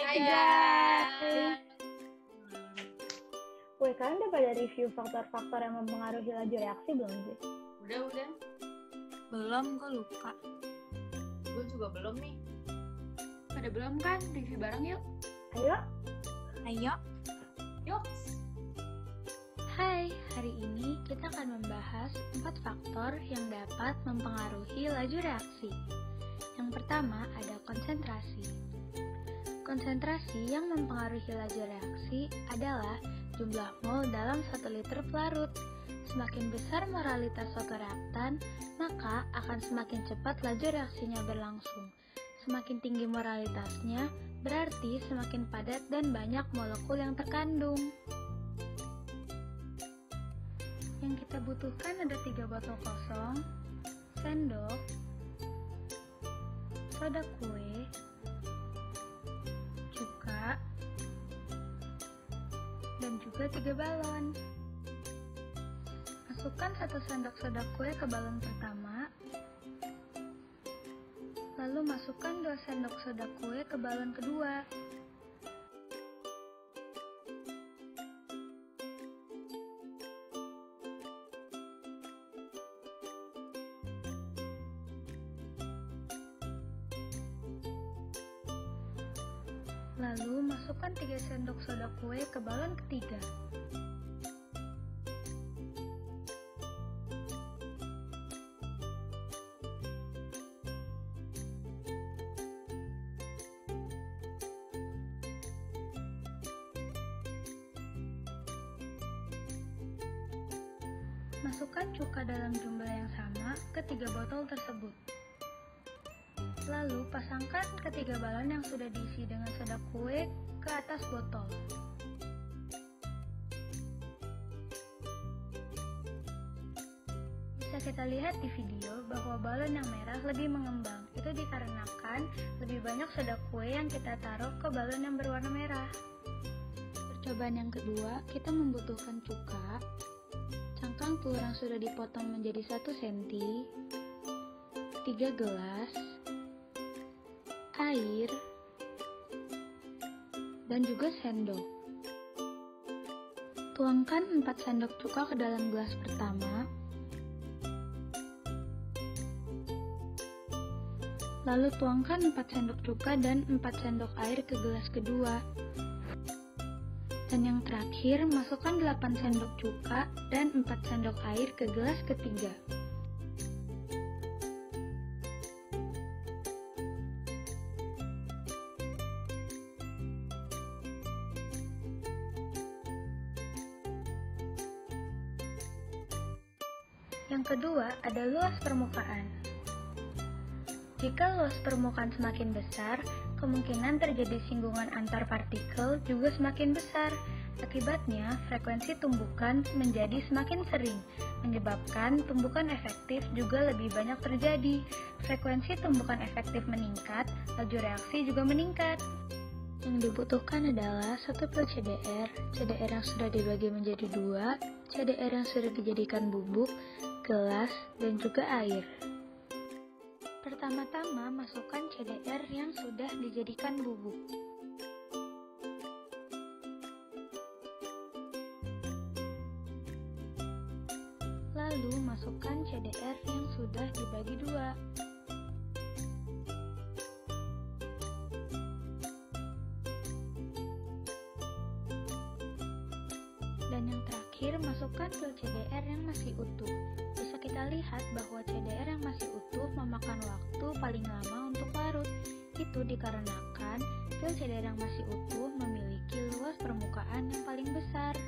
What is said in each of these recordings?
Hai guys. Woi, kalian udah pada review faktor-faktor yang mempengaruhi laju reaksi belum sih? Udah. Belum, gue lupa. Gue juga belum nih. Pada belum kan? Review bareng yuk. Ayo. Yuk. Hai, hari ini kita akan membahas 4 faktor yang dapat mempengaruhi laju reaksi. Yang pertama ada konsentrasi. Konsentrasi yang mempengaruhi laju reaksi adalah jumlah mol dalam 1 liter pelarut. Semakin besar moralitas suatu reaktan, maka akan semakin cepat laju reaksinya berlangsung. Semakin tinggi moralitasnya, berarti semakin padat dan banyak molekul yang terkandung. Yang kita butuhkan ada 3 botol kosong, sendok, soda kue, cuka, dan juga 3 balon. Masukkan 1 sendok soda kue ke balon pertama, lalu masukkan 2 sendok soda kue ke balon kedua. Lalu masukkan 3 sendok soda kue ke balon ketiga. Masukkan cuka dalam jumlah yang sama ke 3 botol tersebut. Lalu pasangkan ketiga balon yang sudah diisi dengan soda kue ke atas botol. Bisa kita lihat di video bahwa balon yang merah lebih mengembang. Itu dikarenakan lebih banyak soda kue yang kita taruh ke balon yang berwarna merah. Percobaan yang kedua, kita membutuhkan cuka, cangkang telur yang sudah dipotong menjadi 1 cm, 3 gelas, air, dan juga sendok. Tuangkan 4 sendok cuka ke dalam gelas pertama, lalu tuangkan 4 sendok cuka dan 4 sendok air ke gelas kedua. Dan yang terakhir, masukkan 8 sendok cuka dan 4 sendok air ke gelas ketiga. Yang kedua ada luas permukaan. Jika luas permukaan semakin besar, kemungkinan terjadi singgungan antar partikel juga semakin besar. Akibatnya, frekuensi tumbukan menjadi semakin sering, menyebabkan tumbukan efektif juga lebih banyak terjadi. Frekuensi tumbukan efektif meningkat, laju reaksi juga meningkat. Yang dibutuhkan adalah 1 pil CDR, CDR yang sudah dibagi menjadi 2, CDR yang sudah dijadikan bubuk, gelas, dan juga air. Pertama-tama masukkan CDR yang sudah dijadikan bubuk. Lalu masukkan CDR yang sudah dibagi 2. Dan yang terakhir, masukkan pil CDR yang masih utuh. Bisa kita lihat bahwa CDR yang masih utuh memakan waktu paling lama untuk larut. Itu dikarenakan pil CDR yang masih utuh memiliki luas permukaan yang paling besar.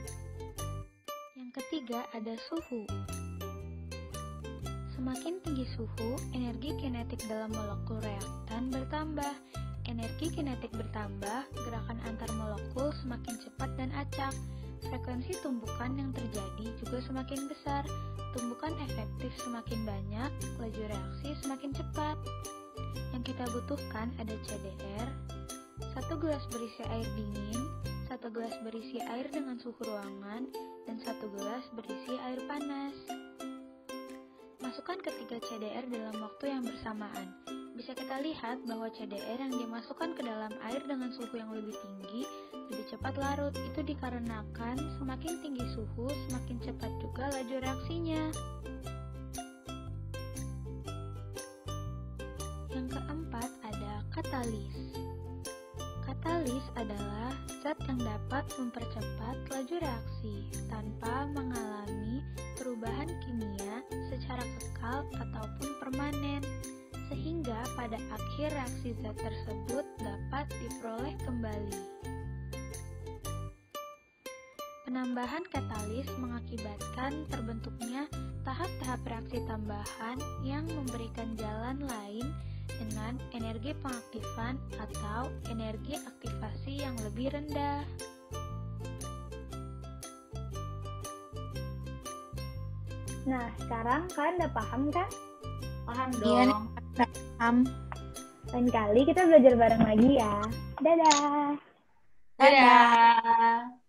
Yang ketiga ada suhu. Semakin tinggi suhu, energi kinetik dalam molekul reaktan bertambah. Energi kinetik bertambah, gerakan antar molekul semakin cepat dan acak. Frekuensi tumbukan yang terjadi juga semakin besar, tumbukan efektif semakin banyak, laju reaksi semakin cepat. Yang kita butuhkan ada CDR, 1 gelas berisi air dingin, 1 gelas berisi air dengan suhu ruangan, dan 1 gelas berisi air panas. Masukkan ketiga CDR dalam waktu yang bersamaan. Bisa kita Kita lihat bahwa CDR yang dimasukkan ke dalam air dengan suhu yang lebih tinggi lebih cepat larut. Itu dikarenakan semakin tinggi suhu, semakin cepat juga laju reaksinya. Yang keempat ada katalis. Katalis adalah zat yang dapat mempercepat laju reaksi tanpa mengalami perubahan kimia secara kekal ataupun permanen, sehingga pada akhir reaksi zat tersebut dapat diperoleh kembali. Penambahan katalis mengakibatkan terbentuknya tahap-tahap reaksi tambahan yang memberikan jalan lain dengan energi pengaktifan atau energi aktivasi yang lebih rendah. Nah, sekarang kalian udah paham kan? Paham Iya, dong. Paham. Lain kali kita belajar bareng lagi ya. Dadah! Dadah.